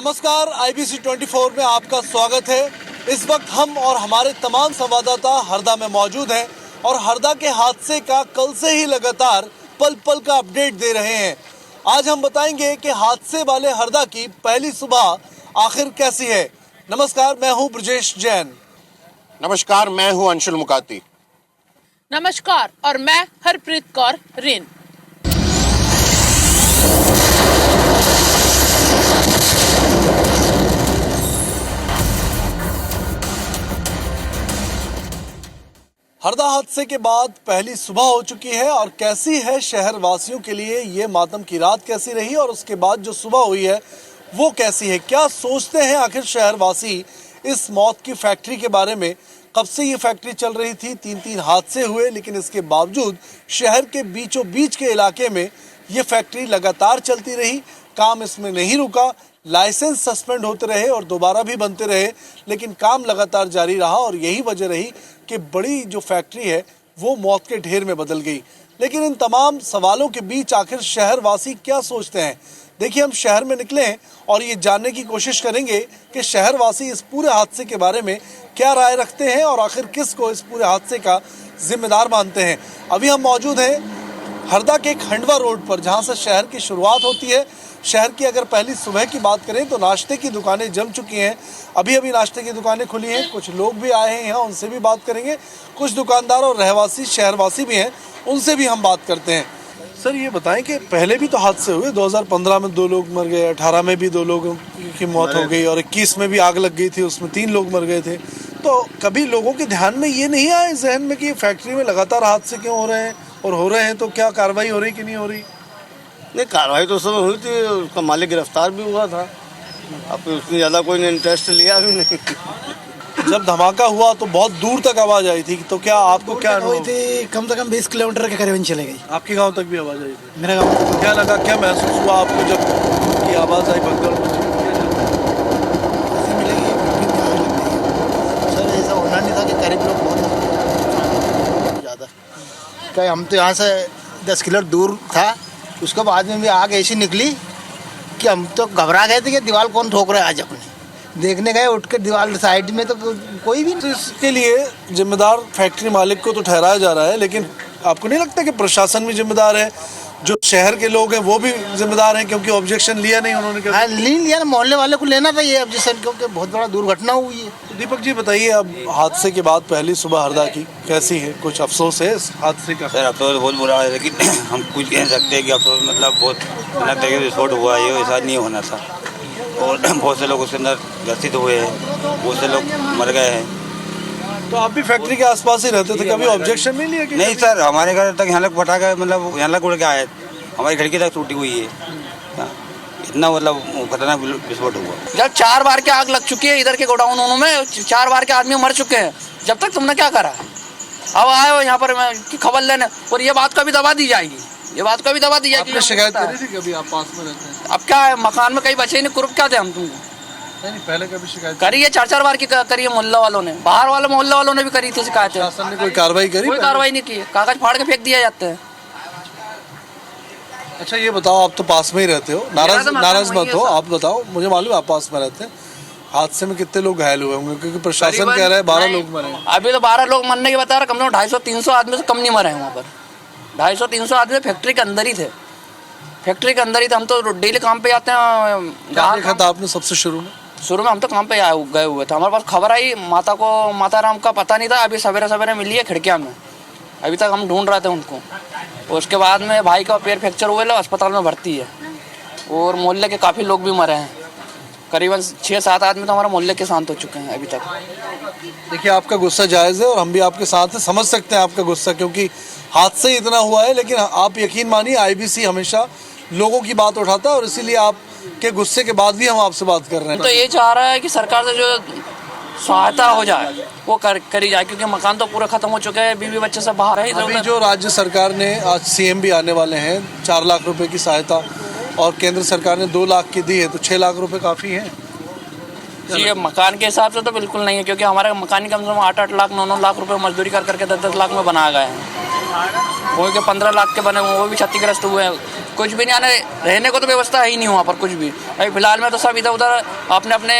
नमस्कार, IBC 24 में आपका स्वागत है। इस वक्त हम और हमारे तमाम संवाददाता हरदा में मौजूद हैं और हरदा के हादसे का कल से ही लगातार पल पल का अपडेट दे रहे हैं। आज हम बताएंगे कि हादसे वाले हरदा की पहली सुबह आखिर कैसी है। नमस्कार, मैं हूं ब्रजेश जैन। नमस्कार, मैं हूं अंशुल मुकाती। नमस्कार, और मैं हरप्रीत कौर रिन। हरदा हादसे के बाद पहली सुबह हो चुकी है और कैसी है शहर वासियों के लिए ये मातम की रात कैसी रही और उसके बाद जो सुबह हुई है वो कैसी है। क्या सोचते हैं आखिर शहर वासी इस मौत की फैक्ट्री के बारे में। कब से ये फैक्ट्री चल रही थी, तीन हादसे हुए, लेकिन इसके बावजूद शहर के बीचों बीच के इलाके में ये फैक्ट्री लगातार चलती रही, काम इसमें नहीं रुका, लाइसेंस सस्पेंड होते रहे और दोबारा भी बनते रहे, लेकिन काम लगातार जारी रहा और यही वजह रही कि बड़ी जो फैक्ट्री है वो मौत के ढेर में बदल गई। लेकिन इन तमाम सवालों के बीच आखिर शहरवासी क्या सोचते हैं। देखिए, हम शहर में निकले हैं और ये जानने की कोशिश करेंगे कि शहरवासी इस पूरे हादसे के बारे में क्या राय रखते हैं और आखिर किस को इस पूरे हादसे का जिम्मेदार मानते हैं। अभी हम मौजूद हैं हरदा के खंडवा रोड पर, जहां से शहर की शुरुआत होती है। शहर की अगर पहली सुबह की बात करें तो नाश्ते की दुकानें जम चुकी हैं। अभी नाश्ते की दुकानें खुली हैं, कुछ लोग भी आए हैं यहाँ, उनसे भी बात करेंगे। कुछ दुकानदार और रहवासी शहरवासी भी हैं, उनसे भी हम बात करते हैं। सर, ये बताएं कि पहले भी तो हादसे हुए, 2015 में 2 लोग मर गए, 18 में भी 2 लोगों की मौत हो गई और 21 में भी आग लग गई थी, उसमें 3 लोग मर गए थे। तो कभी लोगों के ध्यान में ये नहीं आया जहन में कि फैक्ट्री में लगातार हादसे क्यों हो रहे हैं, और हो रहे हैं तो क्या कार्रवाई हो रही कि नहीं हो रही। नहीं, कार्रवाई तो सब हुई थी, उसका मालिक गिरफ्तार भी हुआ था। अब उसने ज़्यादा कोई ने इंटरेस्ट लिया भी नहीं। जब धमाका हुआ तो बहुत दूर तक आवाज आई थी, तो क्या आपको क्या हुई थी? कम से कम 20 किलोमीटर के करीबन चले गई। आपके गांव तक भी आवाज आई थी? मेरे गांव क्या लगा, क्या महसूस हुआ आपको जब की आवाज आई भगदड़ मची? सर, ऐसा होना नहीं था कि करीब लोग बहुत ज़्यादा। क्या हम तो यहाँ से 10 किलोमीटर दूर था, उसके बाद में भी आग ऐसी निकली कि हम तो घबरा गए थे कि दीवार कौन ठोक रहा है। आज अपने देखने गए, उठ के दीवार साइड में तो कोई भी नहीं। इसके लिए जिम्मेदार फैक्ट्री मालिक को तो ठहराया जा रहा है, लेकिन आपको नहीं लगता कि प्रशासन भी जिम्मेदार है, जो शहर के लोग हैं वो भी जिम्मेदार हैं, क्योंकि ऑब्जेक्शन लिया नहीं उन्होंने? हाँ, नहीं लिया ना, मोहल्ले वाले को लेना था ये ऑब्जेक्शन, क्योंकि बहुत बड़ा दुर्घटना हुई है। तो दीपक जी बताइए, अब हादसे के बाद पहली सुबह हरदा की कैसी है? कुछ अफसोस है इस हादसे का? सर, अफसोस बहुत बुरा है, लेकिन हम कुछ कह सकते हैं कि अफसोस मतलब बहुत अलग तरीके से विस्फोट हुआ है, ये ऐसा नहीं होना था और बहुत से लोग उसके अंदर ग्रसित हुए हैं, बहुत से लोग मर गए हैं। तो आप भी फैक्ट्री के आसपास ही रहते थे, कभी ऑब्जेक्शन नहीं लिया? नहीं सर, हमारे घर तक यहाँ तक पटाखा मतलब यहाँ तक उड़ के आए, हमारी खिड़की तक टूटी हुई है। इतना मतलब खतरनाक विस्फोट हुआ। जब 4 बार की आग लग चुकी है इधर के गोडाउनों में, 4 बार के आदमी मर चुके हैं, जब तक तुमने क्या करा? अब आए हो यहाँ पर खबर लेने, और ये बात को भी दबा दी जाएगी, ये बात को भी दबा दी जाएगी। आपने शिकायत करी थी कभी? आप पास में रहते हैं। अब क्या है, मकान में कहीं बचे नहीं, कुर्ब क्या थे हम तुमको? नहीं, पहले कभी शिकायत करी है, 4 बार की करी है मोहल्ला वालों ने, बाहर वाले मोहल्ला वालों ने भी करी थी शिकायत। शासन ने कोई कार्रवाई करी? कोई कार्रवाई नहीं की, कागज फाड़ के फेंक दिए जाते हैं। अच्छा, ये बताओ, आप तो पास में ही रहते हो, नाराज मत हो, आप बताओ, मुझे मालूम है आप पास में रहते हैं। हादसे में कितने लोग घायल हुए होंगे? क्योंकि प्रशासन कह रहा है 12 लोग मरे हैं। अभी तो 12 लोग मरने की बता रहा, कम से कम 250-300 आदमी से कम नहीं मरे हैं वहाँ पर। 250-300 आदमी फैक्ट्री के अंदर ही थे, फैक्ट्री के अंदर ही थे। हम तो डेली काम पे जाते हैं। क्या देखा था आपने सबसे शुरू में? शुरू में हम तो काम पे गए हुए थे, हमारे पास खबर आई, माता राम का पता नहीं था। अभी सवेरे सवेरे मिली है खिड़कियाँ में, अभी तक हम ढूंढ रहे थे उनको। उसके बाद में भाई का पैर फ्रैक्चर हुए, अस्पताल में भर्ती है, और मोहल्ले के काफ़ी लोग भी मरे हैं। करीबन 6-7 आदमी तो हमारे मोहल्ले के शांत हो चुके हैं अभी तक। देखिए, आपका गुस्सा जायज़ है और हम भी आपके साथ हैं, समझ सकते हैं आपका गुस्सा, क्योंकि हादसा ही इतना हुआ है। लेकिन आप यकीन मानिए, IBC हमेशा लोगों की बात उठाता है और इसीलिए आपके गुस्से के बाद भी हम आपसे बात कर रहे हैं। तो ये चाह रहा है कि सरकार से जो सहायता हो जाए वो करी जाए, क्योंकि मकान तो पूरे खत्म हो चुके हैं, बीवी बच्चे सब बाहर है। अभी जो राज्य सरकार ने, आज CM भी आने वाले हैं, 4 लाख रुपए की सहायता, और केंद्र सरकार ने 2 लाख की दी है, तो 6 लाख रुपए काफ़ी हैं? जी, मकान के हिसाब से तो बिल्कुल नहीं है, क्योंकि हमारे मकान ही कम से कम 8-8 लाख 9-9 लाख रुपए मजदूरी करके 10-10 लाख में बनाया गया है। कोई के 15 लाख के बने हुए, वो भी क्षतिग्रस्त हुए हैं। कुछ भी नहीं आने, रहने को तो व्यवस्था है ही नहीं वहाँ पर कुछ भी। अभी फिलहाल में तो सब इधर उधर अपने अपने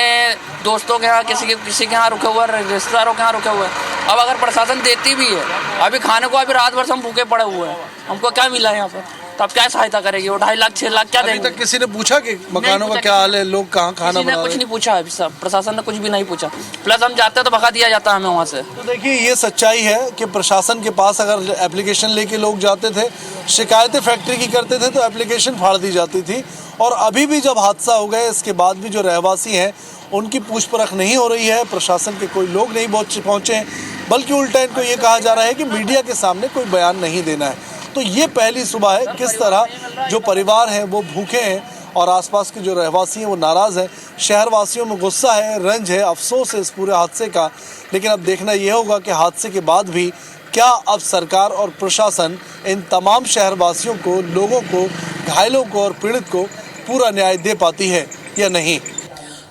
दोस्तों के यहाँ, किसी के यहाँ रुके हुए, रिश्तेदारों के यहाँ रुके हुए। अब अगर प्रशासन देती भी है, अभी खाने को अभी रात भर से हम भूखे पड़े हुए हैं, हमको क्या मिला है यहाँ पर, तो अब क्या सहायता करेगी? वो 2.5 लाख 6 लाख क्या अभी देंगे? तक किसी ने पूछा कि मकानों का क्या हाल है, लोग कहाँ खाना किसी ने बना कुछ रहे हैं? नहीं पूछा अभी, सब प्रशासन ने कुछ भी नहीं पूछा। प्लस हम जाते हैं तो भगा दिया जाता है हमें वहाँ से। तो देखिए, ये सच्चाई है कि प्रशासन के पास अगर एप्लीकेशन लेके लोग जाते थे, शिकायतें फैक्ट्री की करते थे, तो एप्लीकेशन फाड़ दी जाती थी। और अभी भी जब हादसा हो गया, इसके बाद भी जो रहवासी हैं उनकी पूछ परख नहीं हो रही है, प्रशासन के कोई लोग नहीं पहुँचे हैं, बल्कि उल्टा इनको ये कहा जा रहा है कि मीडिया के सामने कोई बयान नहीं देना है। तो ये पहली सुबह है, किस तरह जो परिवार हैं वो भूखे हैं और आसपास के जो रहवासी हैं वो नाराज़ हैं। शहरवासियों में गुस्सा है, रंज है, अफसोस है इस पूरे हादसे का। लेकिन अब देखना ये होगा कि हादसे के बाद भी क्या अब सरकार और प्रशासन इन तमाम शहरवासियों को, लोगों को, घायलों को और पीड़ित को पूरा न्याय दे पाती है या नहीं।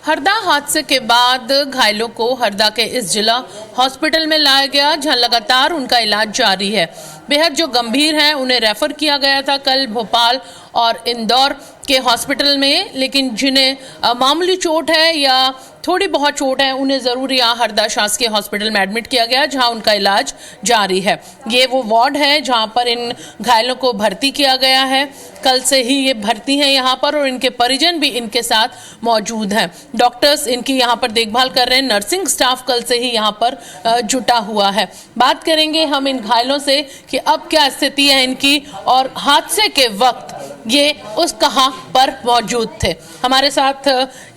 हरदा हादसे के बाद घायलों को हरदा के इस जिला हॉस्पिटल में लाया गया, जहां लगातार उनका इलाज जारी है। बेहद जो गंभीर हैं उन्हें रेफर किया गया था कल भोपाल और इंदौर के हॉस्पिटल में, लेकिन जिन्हें मामूली चोट है या थोड़ी बहुत चोट है उन्हें ज़रूर यहाँ हरदा शासकीय हॉस्पिटल में एडमिट किया गया, जहां उनका इलाज जारी है। ये वो वार्ड है जहां पर इन घायलों को भर्ती किया गया है। कल से ही ये भर्ती हैं यहाँ पर और इनके परिजन भी इनके साथ मौजूद हैं। डॉक्टर्स इनकी यहाँ पर देखभाल कर रहे हैं, नर्सिंग स्टाफ कल से ही यहाँ पर जुटा हुआ है। बात करेंगे हम इन घायलों से कि अब क्या स्थिति है इनकी और हादसे के वक्त ये उस कहाँ पर मौजूद थे। हमारे साथ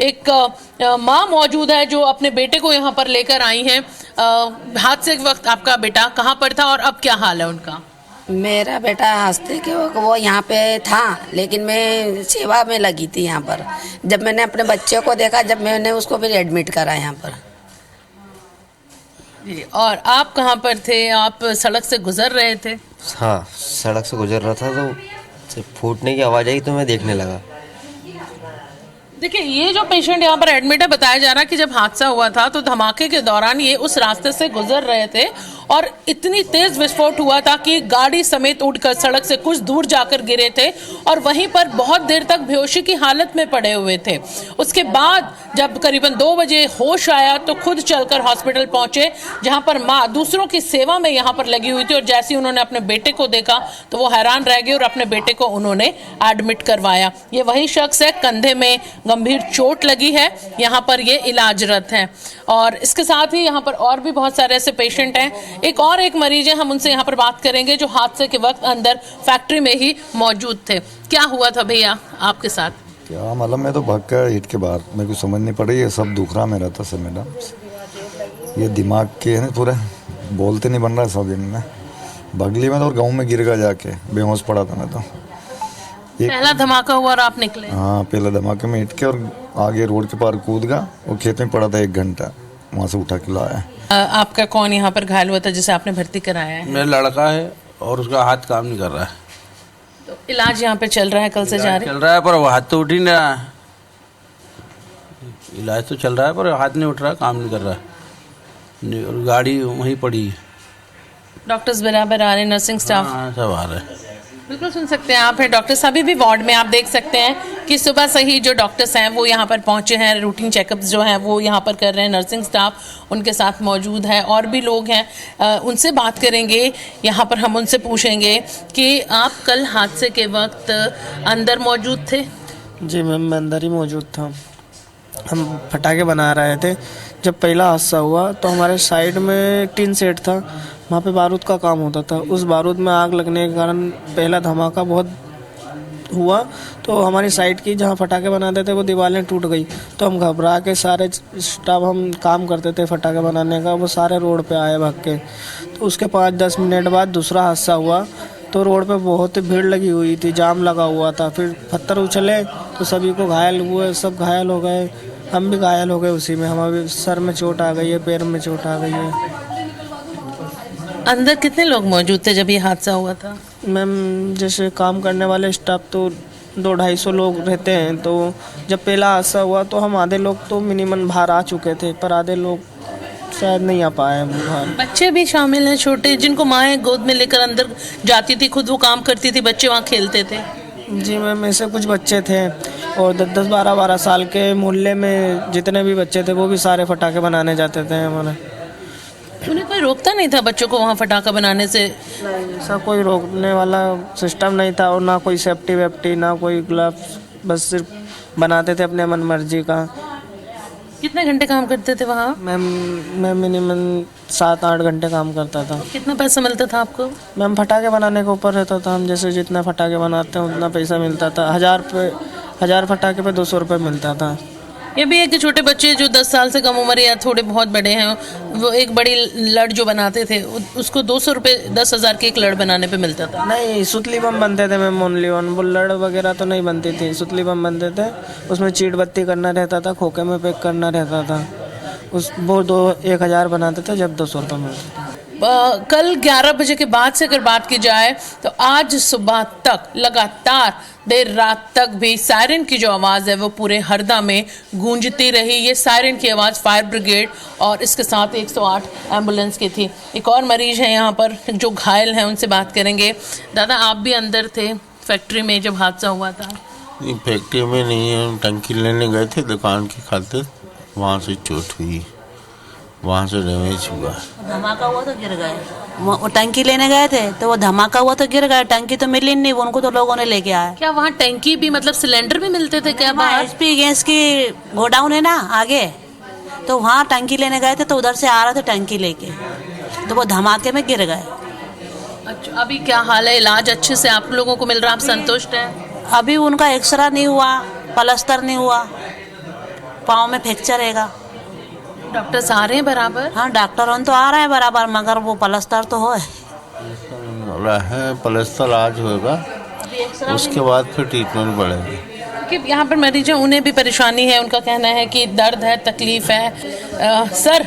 एक माँ मौजूद है जो अपने बेटे को यहाँ पर लेकर आई हैं। हादसे के वक्त आपका बेटा कहाँ पर था और अब क्या हाल है उनका? मेरा बेटा हादसे के वक्त वो यहाँ पे था, लेकिन मैं सेवा में लगी थी यहाँ पर। जब मैंने अपने बच्चे को देखा, जब मैंने उसको फिर एडमिट करा यहाँ पर। जी, और आप कहाँ पर थे? आप सड़क से गुजर रहे थे? हाँ, सड़क से गुजर रहा था तो फूटने की आवाज़ आई तो मैं देखने लगा। देखिए, ये जो पेशेंट यहाँ पर एडमिट है, बताया जा रहा है कि जब हादसा हुआ था तो धमाके के दौरान ये उस रास्ते से गुजर रहे थे और इतनी तेज विस्फोट हुआ था कि गाड़ी समेत उड़कर सड़क से कुछ दूर जाकर गिरे थे और वहीं पर बहुत देर तक बेहोशी की हालत में पड़े हुए थे। उसके बाद जब करीबन 2 बजे होश आया तो खुद चलकर हॉस्पिटल पहुंचे, जहां पर माँ दूसरों की सेवा में यहाँ पर लगी हुई थी और जैसे ही उन्होंने अपने बेटे को देखा तो वो हैरान रह गए और अपने बेटे को उन्होंने एडमिट करवाया। ये वही शख्स है, कंधे में गंभीर चोट लगी है, यहाँ पर ये इलाजरत हैं। और इसके साथ ही यहाँ पर और भी बहुत सारे ऐसे पेशेंट हैं। एक मरीज है, हम उनसे यहाँ पर बात करेंगे जो हादसे के वक्त अंदर फैक्ट्री में ही मौजूद थे। क्या हुआ था भैया आपके साथ? क्या मतलब, मैं तो भाग कर ईट के बाहर, मेरे को समझ नहीं पड़ रही, ये सब दुख रहा मेरा था सर। मैडम ये दिमाग के है ना, पूरा बोलते नहीं बन रहा है सब दिन में। बगली में तो और गाँव में गिर गया, जाके बेहोश पड़ा था मैं तो। पहला धमाका हुआ और आप निकले? हाँ, पहला धमाके में ईट के और आगे रोड के पार कूद गया और खेत में पड़ा था 1 घंटा, वहाँ से उठा के लाया। आपका कौन यहाँ पर घायल हुआ था जिसे आपने भर्ती कराया है? मेरा लड़का है और उसका हाथ काम नहीं कर रहा है। तो इलाज यहाँ पे चल रहा है, कल से जारी चल रहा है, पर वो हाथ तो उठ ही नहीं रहा है। इलाज तो चल रहा है पर हाथ नहीं उठ रहा, काम नहीं कर रहा है और गाड़ी वहीं पड़ी है। डॉक्टर्स बराबर आ रहे हैं, नर्सिंग स्टाफ सब आ रहे हैं। बिल्कुल सुन सकते हैं आप हैं डॉक्टर्स अभी भी वार्ड में। आप देख सकते हैं कि सुबह से ही जो डॉक्टर्स हैं वो यहाँ पर पहुँचे हैं, रूटीन चेकअप्स जो हैं वो यहाँ पर कर रहे हैं। नर्सिंग स्टाफ उनके साथ मौजूद है और भी लोग हैं, उनसे बात करेंगे। यहाँ पर हम उनसे पूछेंगे कि आप कल हादसे के वक्त अंदर मौजूद थे? जी मैम, मैं अंदर ही मौजूद था। हम पटाखे बना रहे थे। जब पहला हादसा हुआ तो हमारे साइड में टीन सेट था, वहाँ पे बारूद का काम होता था। उस बारूद में आग लगने के कारण पहला धमाका बहुत हुआ, तो हमारी साइड की जहाँ पटाखे बनाते थे वो दीवारें टूट गई। तो हम घबरा के सारे स्टाफ, हम काम करते थे पटाखे बनाने का, वो सारे रोड पे आए भाग के। तो उसके 5-10 मिनट बाद दूसरा हादसा हुआ तो रोड पे बहुत भीड़ लगी हुई थी, जाम लगा हुआ था। फिर पत्थर उछले तो सभी को घायल हुए, सब घायल हो गए, हम भी घायल हो गए उसी में। हमारे सर में चोट आ गई है, पैर में चोट आ गई है। अंदर कितने लोग मौजूद थे जब ये हादसा हुआ था? मैम जैसे काम करने वाले स्टाफ तो 200-250 लोग रहते हैं। तो जब पहला हादसा हुआ तो हम आधे लोग तो मिनिमम बाहर आ चुके थे, पर आधे लोग शायद नहीं आ पाए बाहर। बच्चे भी शामिल हैं छोटे, जिनको माएँ गोद में लेकर अंदर जाती थी, खुद वो काम करती थी, बच्चे वहाँ खेलते थे? जी मैम, ऐसे कुछ बच्चे थे और 10-10, 12-12 साल के मोहल्ले में जितने भी बच्चे थे वो भी सारे फटाके बनाने जाते थे हमारे। उन्हें कोई रोकता नहीं था बच्चों को वहाँ फटाखा बनाने से? नहीं, ऐसा कोई रोकने वाला सिस्टम नहीं था और ना कोई सेफ्टी वेफ्टी, ना कोई ग्लव्स, बस सिर्फ बनाते थे अपने मन मर्जी का। कितने घंटे काम करते थे वहाँ? मैम मैं मिनिमम 7-8 घंटे काम करता था। कितना पैसा मिलता था आपको? मैम फटाके बनाने के ऊपर रहता था, हम जैसे जितना फटाके बनाते हैं उतना पैसा मिलता था। 1000 फटाके पे 200 रुपये मिलता था। ये भी है कि छोटे बच्चे जो 10 साल से कम उम्र या थोड़े बहुत बड़े हैं, वो एक बड़ी लड़ जो बनाते थे उसको 200 रुपये 10,000 की एक लड़ बनाने पे मिलता था। नहीं, सुतली बम बनते थे मैम, ओनली वन। वो लड़ वगैरह तो नहीं बनती थी, सुतली बम बनते थे। उसमें चीट बत्ती करना रहता था, खोखे में पैक करना रहता था। वो 1,000 बनाते थे जब 200 रुपये मिलते थे। कल 11 बजे के बाद से अगर बात की जाए तो आज सुबह तक लगातार देर रात तक भी सायरन की जो आवाज़ है वो पूरे हरदा में गूंजती रही। ये सायरन की आवाज़ फायर ब्रिगेड और इसके साथ 108 एम्बुलेंस की थी। एक और मरीज है यहाँ पर जो घायल हैं, उनसे बात करेंगे। दादा, आप भी अंदर थे फैक्ट्री में जब हादसा हुआ था? नहीं, फैक्ट्री में नहीं है, टंकी लेने गए थे दुकान के खातिर, वहाँ से चोट हुई, वहाँ से डैमेज हुआ। धमाका हुआ तो गिर गए। वो टंकी लेने गए थे तो वो धमाका हुआ तो गिर गए। टंकी तो मिली नहीं, उनको तो लोगों ने लेके आया। क्या वहाँ टंकी भी, मतलब सिलेंडर भी मिलते थे क्या बाहर? HP गैस की गोडाउन है ना आगे, तो वहाँ टंकी लेने गए थे तो उधर से आ रहे थे टंकी लेके, तो वो धमाके में गिर गए। अच्छा, अभी क्या हाल है? इलाज अच्छे से आप लोगों को मिल रहा है? आप संतुष्ट हैं? अभी उनका एक्सरा नहीं हुआ, प्लास्टर नहीं हुआ, पाँव में फ्रैक्चर हैगा। डॉक्टर्स आ रहे हैं बराबर? हाँ, डॉक्टर तो आ रहे हैं बराबर, मगर वो प्लास्टर तो हो है। प्लास्टर आज होगा, उसके बाद फिर ट्रीटमेंट बढ़ेगी। क्योंकि यहाँ पर मरीज हैं, उन्हें भी परेशानी है। उनका कहना है कि दर्द है, तकलीफ है। सर,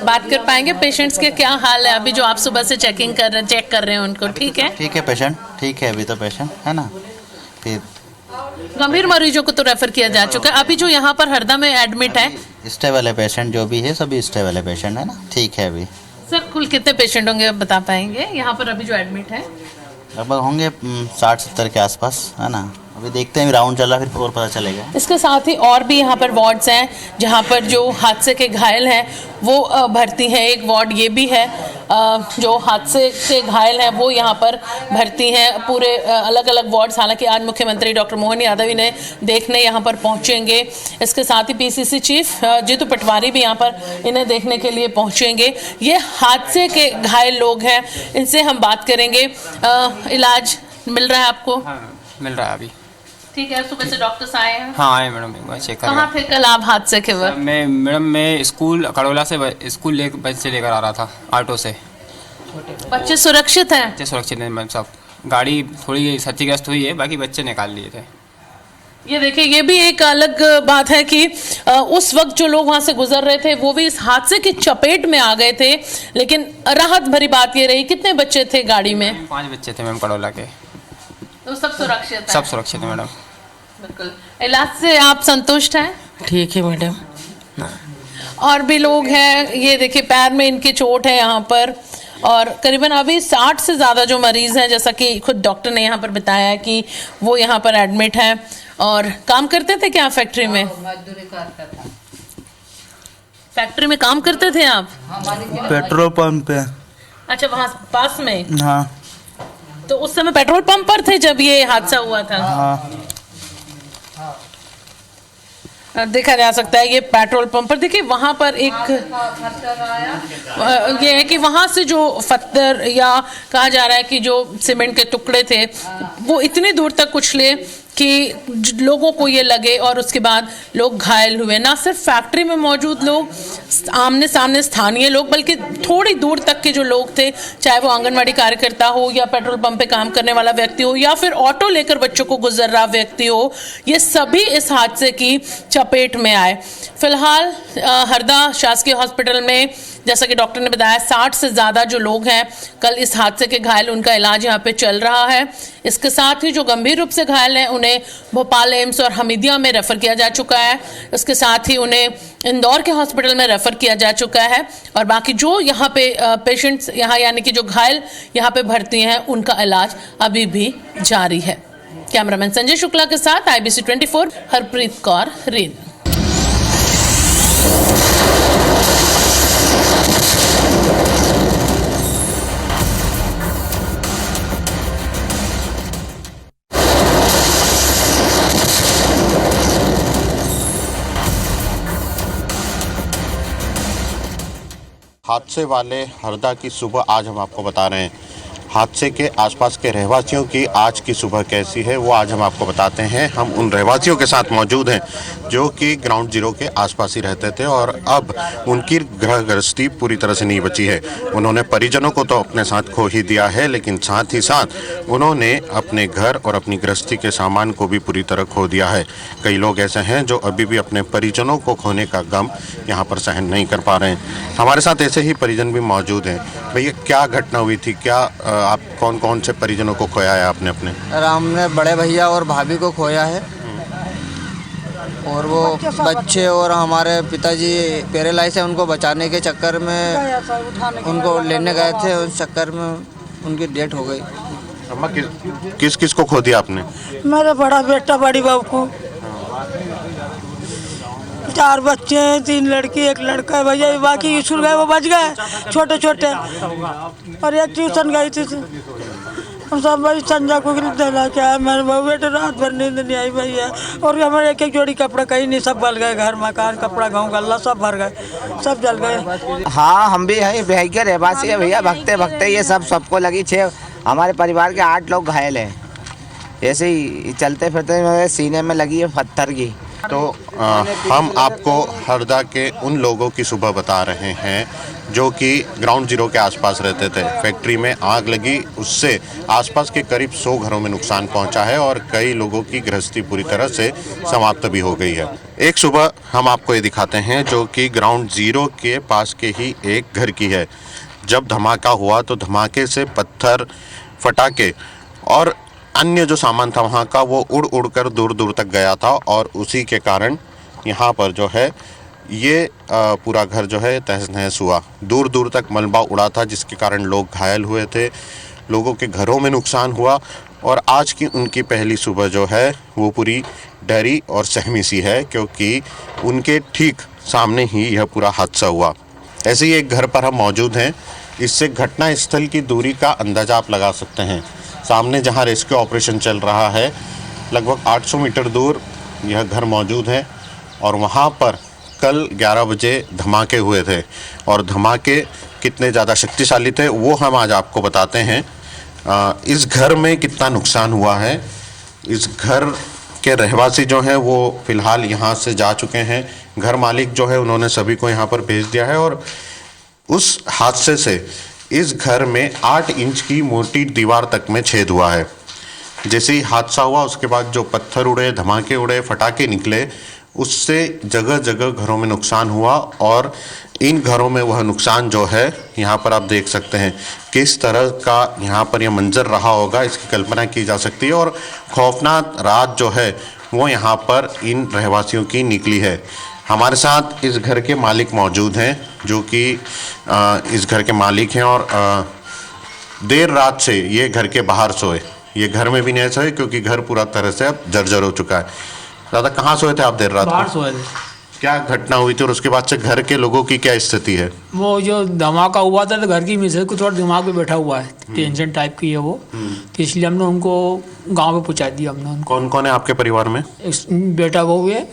बात कर पाएंगे पेशेंट्स के क्या हाल है अभी जो आप सुबह से चेक कर रहे हैं उनको? ठीक है, ठीक है, पेशेंट ठीक है, अभी तो पेशेंट है ना। फिर गंभीर मरीजों को तो रेफर किया जा चुका है। अभी जो यहाँ पर हरदा में एडमिट है, स्टेबल है पेशेंट, जो भी है सभी स्टेबल है पेशेंट, है ना, ठीक है। अभी सर कुल कितने पेशेंट होंगे आप बता पाएंगे यहाँ पर अभी जो एडमिट है? लगभग होंगे 60-70 के आसपास, है ना। अभी देखते हैं, राउंड चल रहा है, फिर और पता चलेगा। इसके साथ ही और भी यहाँ पर वार्ड्स हैं जहाँ पर जो हादसे के घायल हैं वो भर्ती हैं। एक वार्ड ये भी है, जो हादसे से घायल हैं वो यहाँ पर भर्ती हैं। पूरे अलग अलग वार्ड्स, हालांकि आज मुख्यमंत्री डॉक्टर मोहन यादव इन्हें देखने यहाँ पर पहुँचेंगे। इसके साथ ही PCC चीफ जीतू पटवारी भी यहाँ पर इन्हें देखने के लिए पहुँचेंगे। ये हादसे के घायल लोग हैं, इनसे हम बात करेंगे। इलाज मिल रहा है आपको? हाँ, मिल रहा है अभी। ठीक है, सुबह से डॉक्टर्स आए हैं? हाँ आए मैडम, एक बार चेक कर। कहाँ थे कल आप हादसे के वक्त? मैं स्कूल कड़ोला से स्कूल बच्चे लेकर आ रहा था ऑटो से। बच्चे सुरक्षित हैं? बच्चे सुरक्षित हैं मैम, सब गाड़ी थोड़ी क्षतिग्रस्त हुई है, बाकी बच्चे निकाल लिए थे। ये देखिए, ये भी एक अलग बात है कि उस वक्त जो लोग वहाँ से गुजर रहे थे वो भी इस हादसे की चपेट में आ गए थे, लेकिन राहत भरी बात ये रही। कितने बच्चे थे गाड़ी में? 5 बच्चे थे मैम कड़ोला के। तो सब सुरक्षित है? सब सुरक्षित है मैडम। बिल्कुल। इलाज से आप संतुष्ट हैं? ठीक है मैडम। और भी लोग हैं, ये देखिए पैर में इनके चोट है यहाँ पर, और करीबन अभी 60 से ज़्यादा जो मरीज़ हैं, जैसा कि खुद डॉक्टर ने यहाँ पर बताया है कि वो यहाँ पर एडमिट हैं। और काम करते थे क्या फैक्ट्री में? मजदूरी करता था। फैक्ट्री में काम करते थे आप? पेट्रोल पंप पे। अच्छा, वहाँ पास में? हाँ। तो उस समय पेट्रोल पंप पर थे जब ये हादसा हुआ था? हाँ। देखा जा सकता है ये पेट्रोल पंप पर। देखिए वहाँ पर एक ये है कि वहाँ से जो पत्थर या कहा जा रहा है कि जो सीमेंट के टुकड़े थे वो इतनी दूर तक कुचले कि लोगों को ये लगे और उसके बाद लोग घायल हुए। ना सिर्फ फैक्ट्री में मौजूद लोग, आमने सामने स्थानीय लोग, बल्कि थोड़ी दूर तक के जो लोग थे, चाहे वो आंगनवाड़ी कार्यकर्ता हो या पेट्रोल पंप पे काम करने वाला व्यक्ति हो या फिर ऑटो लेकर बच्चों को गुजर रहा व्यक्ति हो, ये सभी इस हादसे की चपेट में आए। फिलहाल हरदा शासकीय हॉस्पिटल में, जैसा कि डॉक्टर ने बताया, 60 से ज़्यादा जो लोग हैं कल इस हादसे के घायल, उनका इलाज यहाँ पे चल रहा है। इसके साथ ही जो गंभीर रूप से घायल हैं उन्हें भोपाल एम्स और हमीदिया में रेफर किया जा चुका है। इसके साथ ही उन्हें इंदौर के हॉस्पिटल में रेफर किया जा चुका है, और बाकी जो यहाँ पे पेशेंट्स यहाँ यानी कि जो घायल यहाँ पे भर्ती हैं उनका इलाज अभी भी जारी है। कैमरामैन संजय शुक्ला के साथ IBC 24 हरप्रीत कौर रीन। हादसे वाले हरदा की सुबह आज हम आपको बता रहे हैं। हादसे के आसपास के रहवासियों की आज की सुबह कैसी है वो आज हम आपको बताते हैं। हम उन रहवासियों के साथ मौजूद हैं जो कि ग्राउंड जीरो के आसपास ही रहते थे और अब उनकी गृह गृहस्थी पूरी तरह से नहीं बची है। उन्होंने परिजनों को तो अपने साथ खो ही दिया है, लेकिन साथ ही साथ उन्होंने अपने घर और अपनी गृहस्थी के सामान को भी पूरी तरह खो दिया है। कई लोग ऐसे हैं जो अभी भी अपने परिजनों को खोने का गम यहाँ पर सहन नहीं कर पा रहे हैं। हमारे साथ ऐसे ही परिजन भी मौजूद हैं। भैया, क्या घटना हुई थी? क्या आप कौन कौन से परिजनों को खोया है आपने अपने? हमने बड़े भैया और भाभी को खोया है और वो बच्चे और हमारे पिताजी पैरालाइज है, उनको बचाने के चक्कर में उनको लेने गए थे, उस चक्कर में उनकी डेथ हो गई। अम्मा, किस किस को खो दिया आपने? मेरा बड़ा बेटा, बड़ी बहू को। 4 बच्चे हैं, 3 लड़की 1 लड़का है भैया। बाकी स्कूल गए, वो बच गए छोटे छोटे, और एक ट्यूशन गई थी। हम सब भाई संजा को दिला के आए। मेरे बहू बेटे रात भर नींद नहीं आई भैया। और हमारे एक जोड़ी कपड़े कहीं नहीं, सब बल गए। घर मकान कपड़ा गाँव गल्ला सब भर गए, सब जल गए। हाँ, हम भी हैं बिहार के रहवासी है भैया। भगते भगते ये सबको लगी। 6 हमारे परिवार के 8 लोग घायल हैं। ऐसे ही चलते फिरते मेरे सीने में लगी है पत्थर की। तो हम आपको हरदा के उन लोगों की सुबह बता रहे हैं जो कि ग्राउंड जीरो के आसपास रहते थे। फैक्ट्री में आग लगी, उससे आसपास के करीब 100 घरों में नुकसान पहुंचा है और कई लोगों की गृहस्थी पूरी तरह से समाप्त भी हो गई है। एक सुबह हम आपको ये दिखाते हैं जो कि ग्राउंड जीरो के पास के ही एक घर की है। जब धमाका हुआ तो धमाके से पत्थर, फटाके और अन्य जो सामान था वहाँ का, वो उड़ उड़ कर दूर दूर तक गया था और उसी के कारण यहाँ पर जो है ये पूरा घर जो है तहस नहस हुआ। दूर दूर तक मलबा उड़ा था जिसके कारण लोग घायल हुए थे, लोगों के घरों में नुकसान हुआ और आज की उनकी पहली सुबह जो है वो पूरी डरी और सहमी सी है क्योंकि उनके ठीक सामने ही यह पूरा हादसा हुआ। ऐसे ही एक घर पर हम मौजूद हैं। इससे घटना स्थल की दूरी का अंदाज़ा आप लगा सकते हैं। सामने जहां रेस्क्यू ऑपरेशन चल रहा है, लगभग 800 मीटर दूर यह घर मौजूद है और वहां पर कल 11 बजे धमाके हुए थे और धमाके कितने ज़्यादा शक्तिशाली थे वो हम आज आपको बताते हैं। इस घर में कितना नुकसान हुआ है, इस घर के रहवासी जो हैं वो फ़िलहाल यहाँ से जा चुके हैं। घर मालिक जो है उन्होंने सभी को यहाँ पर भेज दिया है और उस हादसे से इस घर में 8 इंच की मोटी दीवार तक में छेद हुआ है। जैसे ही हादसा हुआ उसके बाद जो पत्थर उड़े, धमाके उड़े, फटाके निकले, उससे जगह जगह घरों में नुकसान हुआ और इन घरों में वह नुकसान जो है यहाँ पर आप देख सकते हैं किस तरह का यहाँ पर यह मंजर रहा होगा, इसकी कल्पना की जा सकती है। और खौफनाक रात जो है वो यहाँ पर इन रहवासियों की निकली है। हमारे साथ इस घर के मालिक मौजूद हैं जो कि इस घर के मालिक हैं और देर रात से ये घर के बाहर सोए, ये घर में भी नहीं सोए क्योंकि घर पूरा तरह से अब जर्जर हो चुका है। दादा, कहाँ सोए थे आप देर रात? बाहर सोए थे। क्या घटना हुई थी और उसके बाद से घर के लोगों की क्या स्थिति है? वो जो धमाका हुआ था तो घर की मिसेज को थोड़ा दिमाग पे बैठा हुआ है, टेंशन टाइप की है वो, तो इसलिए हमने उनको गाँव में पहुँचा दिया। हमने उनको। कौन कौन है आपके परिवार में? बेटा बहू है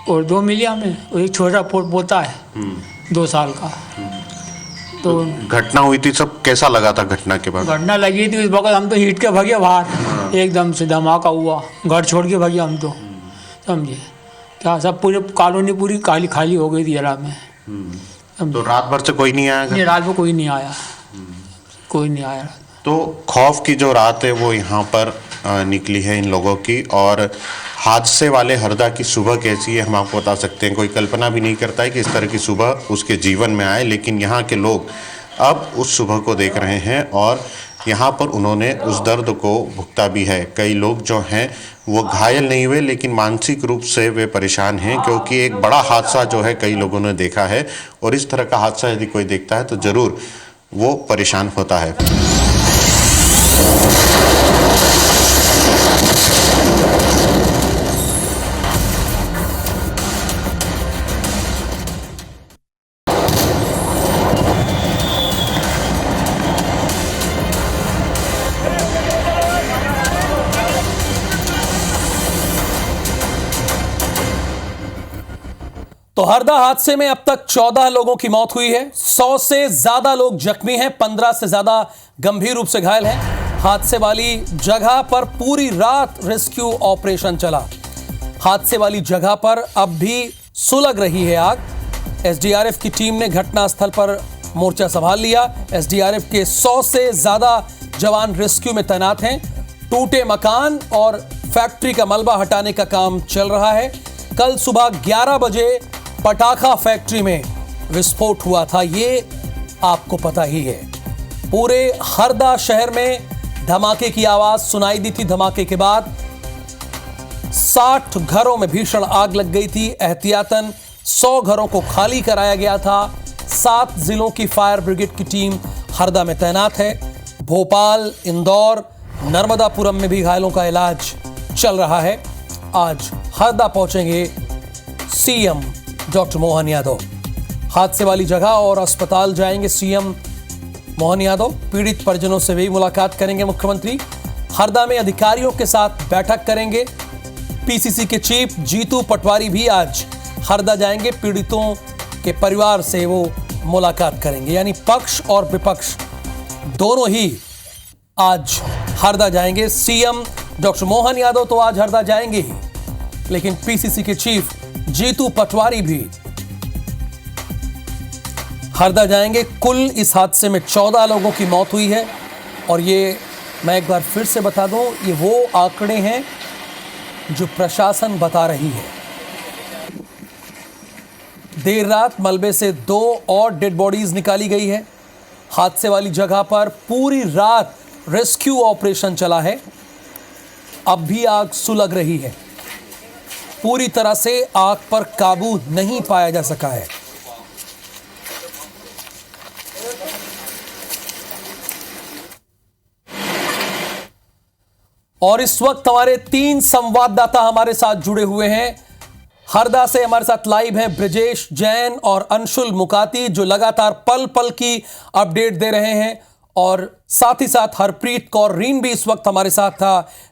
और 2 मिलिया में, और एक छोटा पोता है 2 साल का। तो घटना हुई थी, सब कैसा लगा था घटना के बाद? घटना लगी थी उस वक्त हम तो हिट के भागे बाहर, एकदम से धमाका हुआ, घर छोड़ के भागे हम तो, समझे क्या। सब पूरे कॉलोनी पूरी खाली खाली हो गई थी जरा में। तो रात भर से कोई नहीं आया? नहीं, रात में कोई नहीं आया, कोई नहीं आया। तो खौफ की जो रात है वो यहाँ पर निकली है इन लोगों की। और हादसे वाले हरदा की सुबह कैसी है हम आपको बता सकते हैं। कोई कल्पना भी नहीं करता है कि इस तरह की सुबह उसके जीवन में आए, लेकिन यहाँ के लोग अब उस सुबह को देख रहे हैं और यहाँ पर उन्होंने उस दर्द को भुगता भी है। कई लोग जो हैं वो घायल नहीं हुए लेकिन मानसिक रूप से वे परेशान हैं क्योंकि एक बड़ा हादसा जो है कई लोगों ने देखा है और इस तरह का हादसा यदि कोई देखता है तो ज़रूर वो परेशान होता है। तो हरदा हादसे में अब तक 14 लोगों की मौत हुई है, 100 से ज्यादा लोग जख्मी हैं, 15 से ज्यादा गंभीर रूप से घायल हैं। हादसे वाली जगह पर पूरी रात रेस्क्यू ऑपरेशन चला। हादसे वाली जगह पर अब भी सुलग रही है आग। एसडीआरएफ की टीम ने घटनास्थल पर मोर्चा संभाल लिया। एसडीआरएफ के 100 से ज्यादा जवान रेस्क्यू में तैनात हैं। टूटे मकान और फैक्ट्री का मलबा हटाने का काम चल रहा है। कल सुबह 11 बजे पटाखा फैक्ट्री में विस्फोट हुआ था, ये आपको पता ही है। पूरे हरदा शहर में धमाके की आवाज सुनाई दी थी। धमाके के बाद 60 घरों में भीषण आग लग गई थी। एहतियातन 100 घरों को खाली कराया गया था। 7 जिलों की फायर ब्रिगेड की टीम हरदा में तैनात है। भोपाल, इंदौर, नर्मदापुरम में भी घायलों का इलाज चल रहा है। आज हरदा पहुंचेंगे सीएम डॉक्टर मोहन यादव। हादसे वाली जगह और अस्पताल जाएंगे सीएम मोहन यादव। पीड़ित परिजनों से भी मुलाकात करेंगे मुख्यमंत्री। हरदा में अधिकारियों के साथ बैठक करेंगे। पीसीसी के चीफ जीतू पटवारी भी आज हरदा जाएंगे। पीड़ितों के परिवार से वो मुलाकात करेंगे। यानी पक्ष और विपक्ष दोनों ही आज हरदा जाएंगे। सीएम डॉक्टर मोहन यादव तो आज हरदा जाएंगे ही, लेकिन पीसीसी के चीफ जीतू पटवारी भी हरदा जाएंगे। कुल इस हादसे में 14 लोगों की मौत हुई है। और ये मैं एक बार फिर से बता दूं, ये वो आंकड़े हैं जो प्रशासन बता रही है। देर रात मलबे से 2 और डेड बॉडीज निकाली गई है। हादसे वाली जगह पर पूरी रात रेस्क्यू ऑपरेशन चला है। अब भी आग सुलग रही है। पूरी तरह से आग पर काबू नहीं पाया जा सका है। और इस वक्त हमारे 3 संवाददाता हमारे साथ जुड़े हुए हैं। हरदा से हमारे साथ लाइव हैं ब्रजेश जैन और अंशुल मुकाती, जो लगातार पल पल की अपडेट दे रहे हैं। और साथ ही साथ हरप्रीत कौर रीन भी इस वक्त हमारे साथ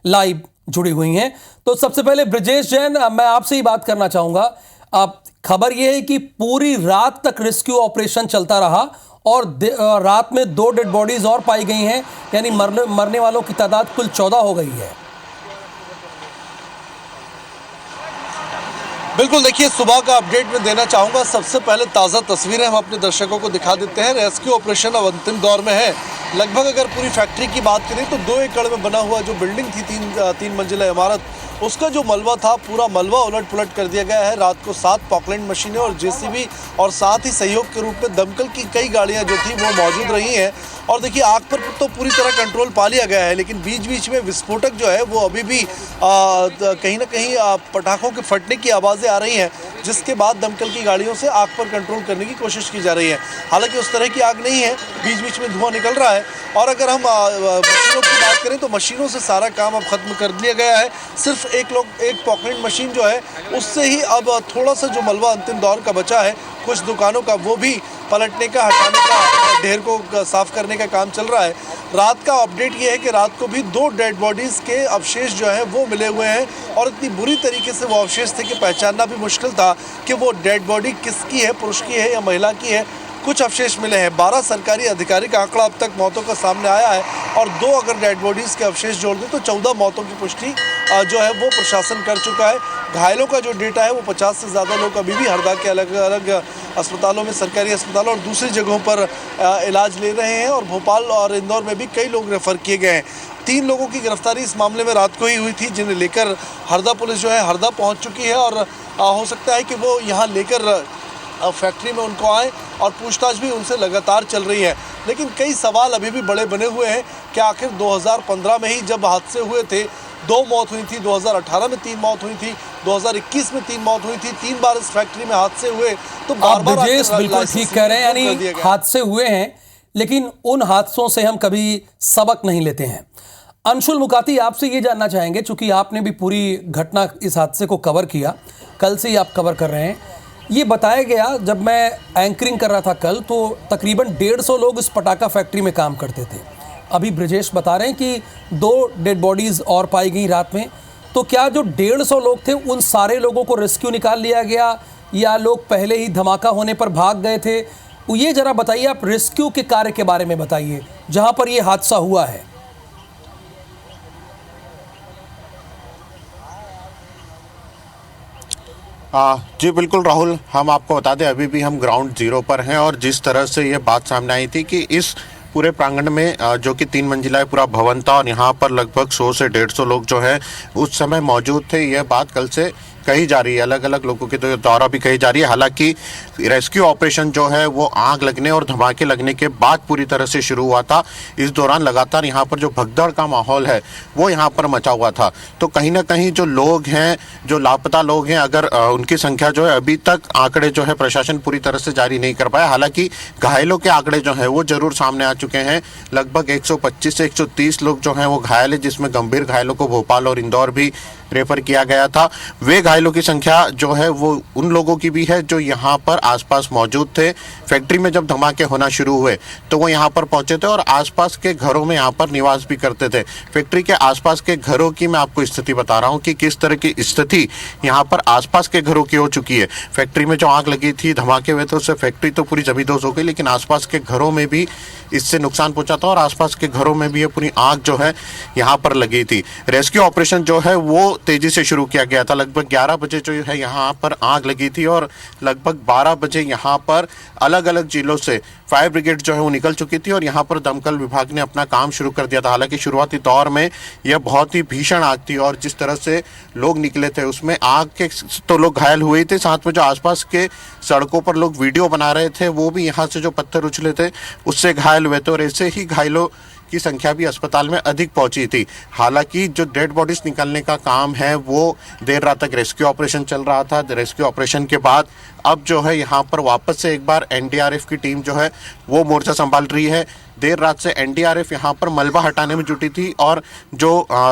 लाइव जुड़ी हुई हैं। तो सबसे पहले ब्रजेश जैन, मैं आपसे ही बात करना चाहूंगा। अब खबर यह है कि पूरी रात तक रेस्क्यू ऑपरेशन चलता रहा और रात में 2 डेड बॉडीज और पाई गई हैं, यानी मरने वालों की तादाद कुल 14 हो गई है। बिल्कुल, देखिए सुबह का अपडेट मैं देना चाहूँगा। सबसे पहले ताज़ा तस्वीरें हम अपने दर्शकों को दिखा देते हैं। रेस्क्यू ऑपरेशन अब अंतिम दौर में है। लगभग अगर पूरी फैक्ट्री की बात करें तो 2 एकड़ में बना हुआ जो बिल्डिंग थी, 3 मंजिला इमारत, उसका जो मलबा था पूरा मलबा उलट पुलट कर दिया गया है। रात को 7 पॉकलैंड मशीनें और जेसीबी और साथ ही सहयोग के रूप में दमकल की कई गाड़ियां जो थी वो मौजूद रही हैं। और देखिए आग पर तो पूरी तरह कंट्रोल पा लिया गया है, लेकिन बीच बीच में विस्फोटक जो है वो अभी भी कहीं ना कहीं पटाखों के फटने की आवाज़ें आ रही हैं, जिसके बाद दमकल की गाड़ियों से आग पर कंट्रोल करने की कोशिश की जा रही है। हालांकि उस तरह की आग नहीं है, बीच बीच में धुआं निकल रहा है। और अगर हम मशीनों की बात करें तो मशीनों से सारा काम अब खत्म कर दिया गया है। सिर्फ एक पॉकलैंड मशीन जो है उससे ही अब थोड़ा सा जो मलबा अंतिम दौर का बचा है, कुछ दुकानों का, वो भी पलटने का, हटाने का, ढेर को साफ करने का काम चल रहा है। रात का अपडेट ये है कि रात को भी 2 डेड बॉडीज़ के अवशेष जो हैं वो मिले हुए हैं। और इतनी बुरी तरीके से वो अवशेष थे कि पहचानना भी मुश्किल था कि वो डेड बॉडी किसकी है, पुरुष की है या महिला की है। कुछ अवशेष मिले हैं। 12 सरकारी अधिकारी का आंकड़ा अब तक मौतों का सामने आया है। और 2 अगर डेड बॉडीज़ के अवशेष जोड़ दें तो 14 मौतों की पुष्टि जो है वो प्रशासन कर चुका है। घायलों का जो डेटा है वो 50 से ज़्यादा लोग अभी भी हरदा के अलग अलग अस्पतालों में, सरकारी अस्पतालों और दूसरी जगहों पर इलाज ले रहे हैं। और भोपाल और इंदौर में भी कई लोग रेफ़र किए गए हैं। 3 लोगों की गिरफ्तारी इस मामले में रात को ही हुई थी, जिन्हें लेकर हरदा पुलिस जो है हरदा पहुंच चुकी है। और हो सकता है कि वो यहाँ लेकर फैक्ट्री में उनको आए और पूछताछ भी उनसे लगातार चल रही है। लेकिन कई सवाल अभी भी बड़े बने हुए हैं कि आखिर 2015 में ही जब हादसे हुए थे 2 मौत हुई थी, 2018 में 3 मौत हुई थी, 2021 में 3 मौत हुई थी, 3 बार इस फैक्ट्री में हादसे हुए, तो बार-बार बिल्कुल ठीक कह रहे हैं। यानी हादसे हुए हैं, लेकिन उन हादसों से हम कभी सबक नहीं लेते हैं। अंशुल मुकाती, आपसे ये जानना चाहेंगे, चूंकि आपने भी पूरी घटना इस हादसे को कवर किया, कल से ही आप कवर कर रहे हैं। ये बताया गया, जब मैं एंकरिंग कर रहा था कल, तो तकरीबन 150 लोग इस पटाखा फैक्ट्री में काम करते थे। अभी ब्रजेश बता रहे हैं कि 2 डेड बॉडीज़ और पाई गई रात में। तो क्या जो 150 लोग थे उन सारे लोगों को रेस्क्यू निकाल लिया गया, या लोग पहले ही धमाका होने पर भाग गए थे? ये ज़रा बताइए, आप रेस्क्यू के कार्य के बारे में बताइए जहाँ पर ये हादसा हुआ है। जी बिल्कुल राहुल, हम आपको बता दें अभी भी हम ग्राउंड जीरो पर हैं और जिस तरह से ये बात सामने आई थी कि इस पूरे प्रांगण में जो कि 3 मंजिला पूरा भवन था और यहाँ पर लगभग 100 से 150 लोग जो है उस समय मौजूद थे। यह बात कल से कही जा रही है, अलग अलग लोगों के द्वारा भी कही जा रही है। हालांकि रेस्क्यू ऑपरेशन जो है वो आग लगने और धमाके लगने के बाद पूरी तरह से शुरू हुआ था। इस दौरान लगातार यहाँ पर जो भगदड़ का माहौल है वो यहाँ पर मचा हुआ था। तो कहीं ना कहीं जो लोग हैं, जो लापता लोग हैं, अगर उनकी संख्या जो है अभी तक आंकड़े जो है प्रशासन पूरी तरह से जारी नहीं कर पाया। हालांकि घायलों के आंकड़े जो है वो जरूर सामने आ चुके हैं। लगभग 125 से 130 लोग जो हैं वो घायल है, जिसमें गंभीर घायलों को भोपाल और इंदौर भी रेफर किया गया था। वे घायलों की संख्या जो है वो उन लोगों की भी है जो यहाँ पर आसपास मौजूद थे। फैक्ट्री में जब धमाके होना शुरू हुए तो वो यहाँ पर पहुंचे थे और आसपास के घरों में यहाँ पर निवास भी करते थे। फैक्ट्री के आसपास के घरों की मैं आपको स्थिति बता रहा हूँ कि किस तरह की स्थिति यहाँ पर आसपास के घरों की हो चुकी है। फैक्ट्री में जो आग लगी थी, धमाके हुए थे, उससे फैक्ट्री तो पूरी जमींदोज हो गई, लेकिन आसपास के घरों में भी इससे नुकसान पहुंचा था और आसपास के घरों में भी ये पूरी आग जो है यहाँ पर लगी थी। रेस्क्यू ऑपरेशन जो है वो तेजी से शुरू किया गया था। लगभग 11 बजे जो है यहाँ पर आग लगी थी और लगभग 12 बजे यहाँ पर अलग अलग जिलों से फायर ब्रिगेड जो है वो निकल चुकी थी और यहाँ पर दमकल विभाग ने अपना काम शुरू कर दिया था। हालांकि शुरुआती दौर में यह बहुत ही भीषण आग थी और जिस तरह से लोग निकले थे उसमें आग के तो लोग घायल हुए थे, साथ में जो आसपास के सड़कों पर लोग वीडियो बना रहे थे वो भी यहाँ से जो पत्थर उछले थे उससे घायल हुए थे और ऐसे ही घायलों की संख्या भी अस्पताल में अधिक पहुंची थी। हालांकि जो डेड बॉडीज निकालने का काम है वो देर रात तक रेस्क्यू ऑपरेशन चल रहा था। रेस्क्यू ऑपरेशन के बाद अब जो है यहाँ पर वापस से एक बार एनडीआरएफ की टीम जो है वो मोर्चा संभाल रही है। देर रात से एनडीआरएफ यहाँ पर मलबा हटाने में जुटी थी और जो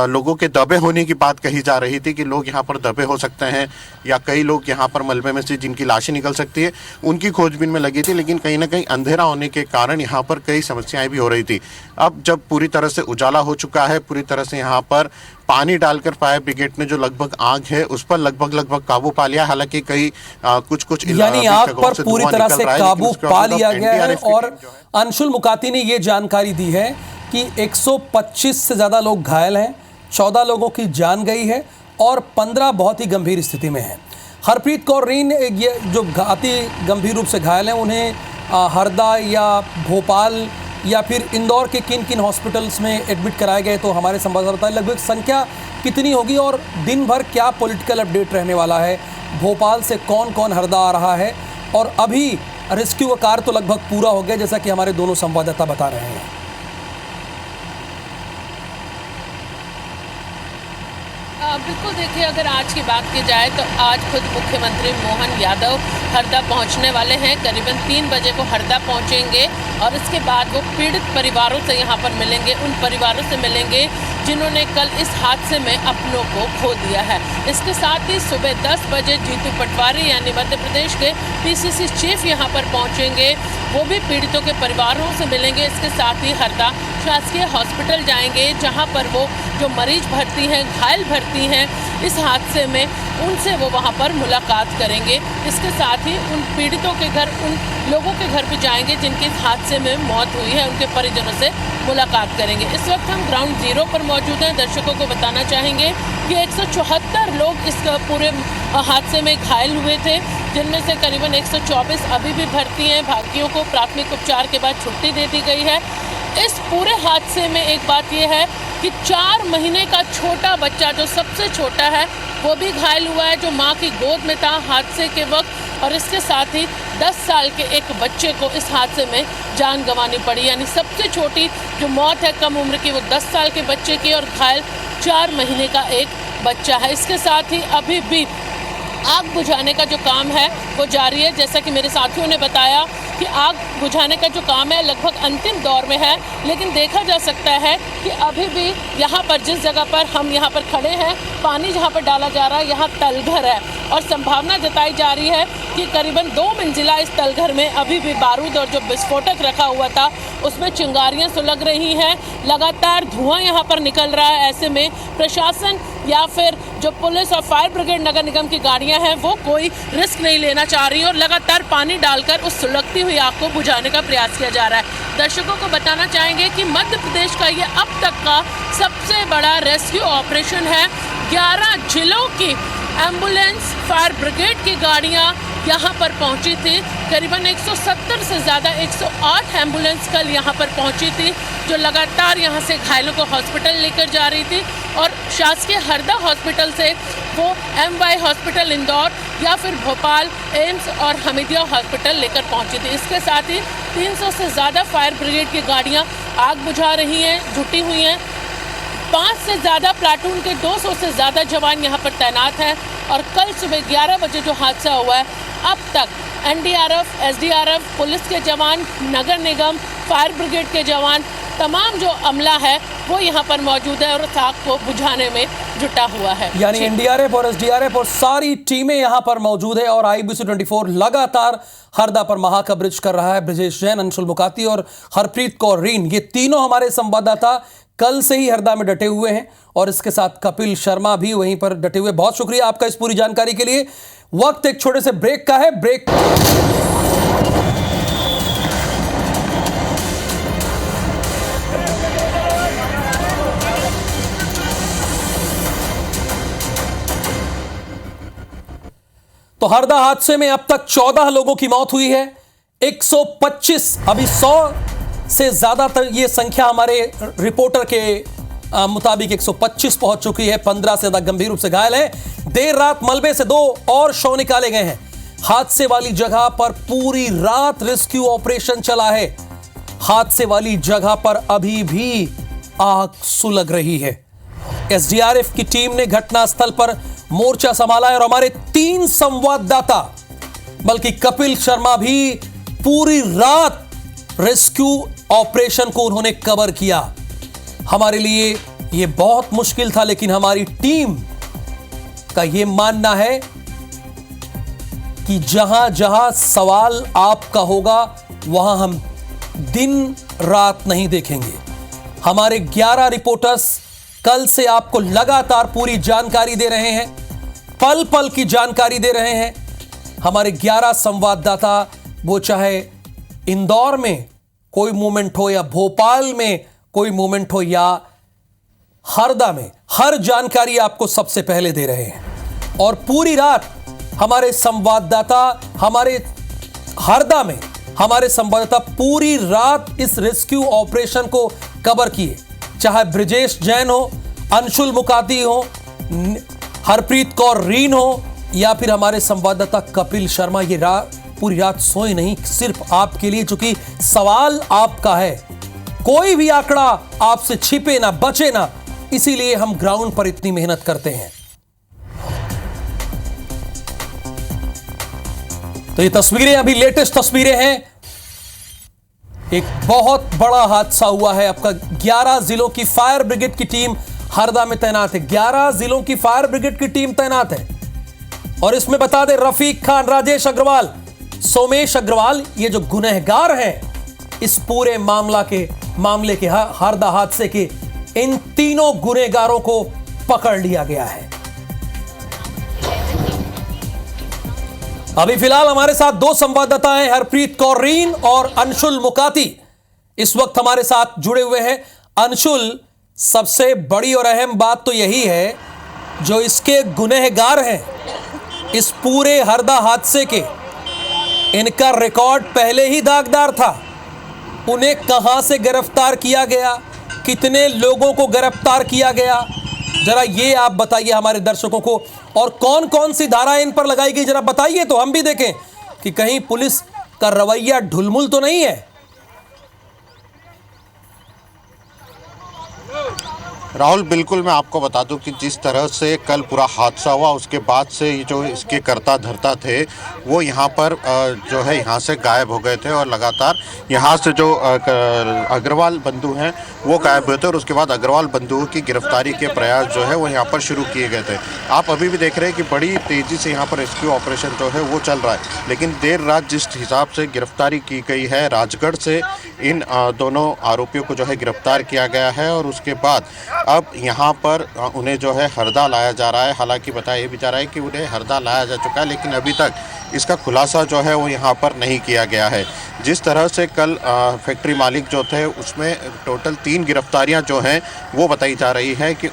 लोगों के दबे होने की बात कही जा रही थी कि लोग यहाँ पर दबे हो सकते हैं या कई लोग यहाँ पर मलबे में से जिनकी लाशें निकल सकती है, उनकी खोजबीन में लगी थी। लेकिन कहीं ना कहीं अंधेरा होने के कारण यहाँ पर कई समस्याएं भी हो रही थी। अब जब पूरी तरह से उजाला हो चुका है, पूरी तरह से यहाँ पर पानी डालकर फायर ब्रिगेड ने जो लगभग आग है उस पर लगभग काबू पा लिया। हालांकि कई कुछ यानी आग पर पूरी तरह से काबू पा लिया गया है। और अंशुल मुकाती ने ये जानकारी दी है कि 125 से ज़्यादा लोग घायल हैं, 14 लोगों की जान गई है और 15 बहुत ही गंभीर स्थिति में हैं। हरप्रीत कौर रीन ये जो अति गंभीर रूप से घायल हैं उन्हें हरदा या भोपाल या फिर इंदौर के किन किन हॉस्पिटल्स में एडमिट कराए गए, तो हमारे संवाददाता लगभग संख्या कितनी होगी और दिन भर क्या पॉलिटिकल अपडेट रहने वाला है, भोपाल से कौन कौन हरदा आ रहा है? और अभी रेस्क्यू का कार्य तो लगभग पूरा हो गया जैसा कि हमारे दोनों संवाददाता बता रहे हैं। बिल्कुल, देखिए अगर आज की बात की जाए तो आज खुद मुख्यमंत्री मोहन यादव हरदा पहुंचने वाले हैं। करीबन 3 बजे को हरदा पहुंचेंगे और इसके बाद वो पीड़ित परिवारों से यहाँ पर मिलेंगे, उन परिवारों से मिलेंगे जिन्होंने कल इस हादसे में अपनों को खो दिया है। इसके साथ ही सुबह 10 बजे जीतू पटवारी यानी मध्य प्रदेश के पीसीसी चीफ यहाँ पर पहुँचेंगे, वो भी पीड़ितों के परिवारों से मिलेंगे। इसके साथ ही हरदा शासकीय हॉस्पिटल जाएंगे जहाँ पर वो जो मरीज भर्ती हैं, घायल भर्ती हैं इस हादसे में, उनसे वो वहाँ पर मुलाकात करेंगे। इसके साथ ही उन पीड़ितों के घर, उन लोगों के घर भी जाएंगे जिनकी इस हादसे में मौत हुई है, उनके परिजनों से मुलाकात करेंगे। इस वक्त हम ग्राउंड जीरो पर मौजूद हैं। दर्शकों को बताना चाहेंगे कि 174 लोग इस पूरे हादसे में घायल हुए थे, जिनमें से करीबन 124 अभी भी भर्ती हैं। बाकियों को प्राथमिक उपचार के बाद छुट्टी दे दी गई है। इस पूरे हादसे में एक बात यह है कि 4 महीने का छोटा बच्चा, जो सबसे छोटा है, वो भी घायल हुआ है, जो मां की गोद में था हादसे के वक्त। और इसके साथ ही 10 साल के एक बच्चे को इस हादसे में जान गंवानी पड़ी। यानी सबसे छोटी जो मौत है कम उम्र की वो 10 साल के बच्चे की और घायल 4 महीने का एक बच्चा है। इसके साथ ही अभी भी आग बुझाने का जो काम है वो जारी है। जैसा कि मेरे साथियों ने बताया कि आग बुझाने का जो काम है लगभग अंतिम दौर में है, लेकिन देखा जा सकता है कि अभी भी यहाँ पर जिस जगह पर हम यहाँ पर खड़े हैं, पानी जहाँ पर डाला जा रहा है यहाँ तलघर है और संभावना जताई जा रही है कि करीबन 2 मंजिला इस तलघर में अभी भी बारूद और जो विस्फोटक रखा हुआ था उसमें चिंगारियाँ सुलग रही हैं। लगातार धुआं यहाँ पर निकल रहा है। ऐसे में प्रशासन या फिर जो पुलिस और फायर ब्रिगेड नगर निगम की गाड़ियां हैं वो कोई रिस्क नहीं लेना चाह रही और लगातार पानी डालकर उस सुलगती हुई आग को बुझाने का प्रयास किया जा रहा है। दर्शकों को बताना चाहेंगे कि मध्य प्रदेश का ये अब तक का सबसे बड़ा रेस्क्यू ऑपरेशन है। 11 जिलों की एम्बुलेंस, फायर ब्रिगेड की गाड़ियां यहाँ पर पहुंची थी। करीबन 170 से ज़्यादा 108 एम्बुलेंस कल यहाँ पर पहुंची थी, जो लगातार यहाँ से घायलों को हॉस्पिटल लेकर जा रही थी और शासकीय हरदा हॉस्पिटल से वो MY हॉस्पिटल इंदौर या फिर भोपाल एम्स और हमीदिया हॉस्पिटल लेकर पहुंची थी। इसके साथ ही 300 से ज़्यादा फायर ब्रिगेड की गाड़ियाँ आग बुझा रही हैं, जुटी हुई हैं। 5 से ज़्यादा प्लाटून के 200 से ज़्यादा जवान यहाँ पर तैनात हैं और कल सुबह 11 बजे जो हादसा हुआ है अब तक NDRF, SDRF, पुलिस के जवान, नगर निगम, फायर ब्रिगेड के जवान, तमाम जो अमला है वो यहाँ पर मौजूद है और उस आग को बुझाने में जुटा हुआ है। यानी NDRF और SDRF और सारी टीमें यहाँ पर मौजूद है और IBC 24 लगातार हरदा पर महाकवरेज कर रहा है। ब्रजेश जैन, अंशुल मुकाती और हरप्रीत कौर रीन, ये तीनों हमारे संवाददाता कल से ही हरदा में डटे हुए हैं और इसके साथ कपिल शर्मा भी वहीं पर डटे हुए। बहुत शुक्रिया आपका इस पूरी जानकारी के लिए। वक्त एक छोटे से ब्रेक का है। ब्रेक तो हरदा हादसे में अब तक 14 लोगों की मौत हुई है। 125, अभी 100 से ज्यादा ये संख्या हमारे रिपोर्टर के मुताबिक 125 पहुंच चुकी है। 15 से ज्यादा गंभीर रूप से घायल हैं। देर रात मलबे से 2 और शव निकाले गए हैं। हादसे वाली जगह पर पूरी रात रेस्क्यू ऑपरेशन चला है। हादसे वाली जगह पर अभी भी आग सुलग रही है। SDRF की टीम ने घटनास्थल पर मोर्चा संभाला है और हमारे 3 संवाददाता, बल्कि कपिल शर्मा भी पूरी रात रेस्क्यू ऑपरेशन को उन्होंने कवर किया। हमारे लिए यह बहुत मुश्किल था, लेकिन हमारी टीम का यह मानना है कि जहां जहां सवाल आपका होगा वहां हम दिन रात नहीं देखेंगे। हमारे 11 रिपोर्टर्स कल से आपको लगातार पूरी जानकारी दे रहे हैं, पल पल की जानकारी दे रहे हैं। हमारे 11 संवाददाता, वो चाहे इंदौर में कोई मूवमेंट हो या भोपाल में कोई मूवमेंट हो या हरदा में, हर जानकारी आपको सबसे पहले दे रहे हैं। और पूरी रात हमारे संवाददाता, हमारे हरदा में हमारे संवाददाता पूरी रात इस रेस्क्यू ऑपरेशन को कवर किए। चाहे ब्रजेश जैन हो, अंशुल मुकाती हो, हरप्रीत कौर रीन हो या फिर हमारे संवाददाता कपिल शर्मा, ये पूरी रात सोए नहीं, सिर्फ आपके लिए, चूंकि सवाल आपका है। कोई भी आंकड़ा आपसे छिपे ना, बचे ना, इसीलिए हम ग्राउंड पर इतनी मेहनत करते हैं। तो ये तस्वीरें अभी लेटेस्ट तस्वीरें हैं। एक बहुत बड़ा हादसा हुआ है। आपका 11 जिलों की फायर ब्रिगेड की टीम हरदा में तैनात है। 11 जिलों की फायर ब्रिगेड की टीम तैनात है और इसमें बता दें, रफीक खान, राजेश अग्रवाल, सोमेश अग्रवाल, ये जो गुनहगार हैं इस पूरे मामले के हरदा हादसे के, इन तीनों गुनहगारों को पकड़ लिया गया है। अभी फिलहाल हमारे साथ 2 संवाददाता हैं, हरप्रीत कौर रीन और अंशुल मुकाती, इस वक्त हमारे साथ जुड़े हुए हैं। अंशुल, सबसे बड़ी और अहम बात तो यही है, जो इसके गुनहगार हैं इस पूरे हरदा हादसे के, इनका रिकॉर्ड पहले ही दागदार था। उन्हें कहां से गिरफ्तार किया गया, कितने लोगों को गिरफ्तार किया गया, जरा ये आप बताइए हमारे दर्शकों को। और कौन कौन सी धाराएं इन पर लगाई गई, जरा बताइए तो हम भी देखें कि कहीं पुलिस का रवैया ढुलमुल तो नहीं है। राहुल, बिल्कुल मैं आपको बता दूं कि जिस तरह से कल पूरा हादसा हुआ उसके बाद से ये जो इसके कर्ता धर्ता थे वो यहाँ पर जो है यहाँ से गायब हो गए थे और लगातार यहाँ से जो अग्रवाल बंधु हैं वो गायब हुए थे और उसके बाद अग्रवाल बंधुओं की गिरफ्तारी के प्रयास जो है वो यहाँ पर शुरू किए गए थे। आप अभी भी देख रहे हैं कि बड़ी तेज़ी से यहाँ पर रेस्क्यू ऑपरेशन जो है वो चल रहा है, लेकिन देर रात जिस हिसाब से गिरफ्तारी की गई है राजगढ़ से इन दोनों आरोपियों को जो है गिरफ्तार किया गया है और उसके बाद अब यहाँ पर उन्हें जो है हरदा लाया जा रहा है। हालांकि बताया भी जा रहा है कि उन्हें हरदा लाया जा चुका है, लेकिन अभी तक इसका खुलासा जो है वो यहाँ पर नहीं किया गया है। जिस तरह से कल फैक्ट्री मालिक जो थे उसमें टोटल 3 गिरफ्तारियाँ जो हैं वो बताई जा रही है कि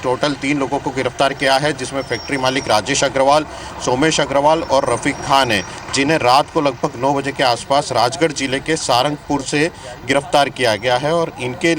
टोटल 3 लोगों को गिरफ्तार किया है, जिसमें फैक्ट्री मालिक राजेश अग्रवाल, सोमेश अग्रवाल और रफ़ीक खान है, जिन्हें रात को लगभग 9 बजे के आसपास राजगढ़ जिले के सारंगपुर से गिरफ्तार किया गया है और इनके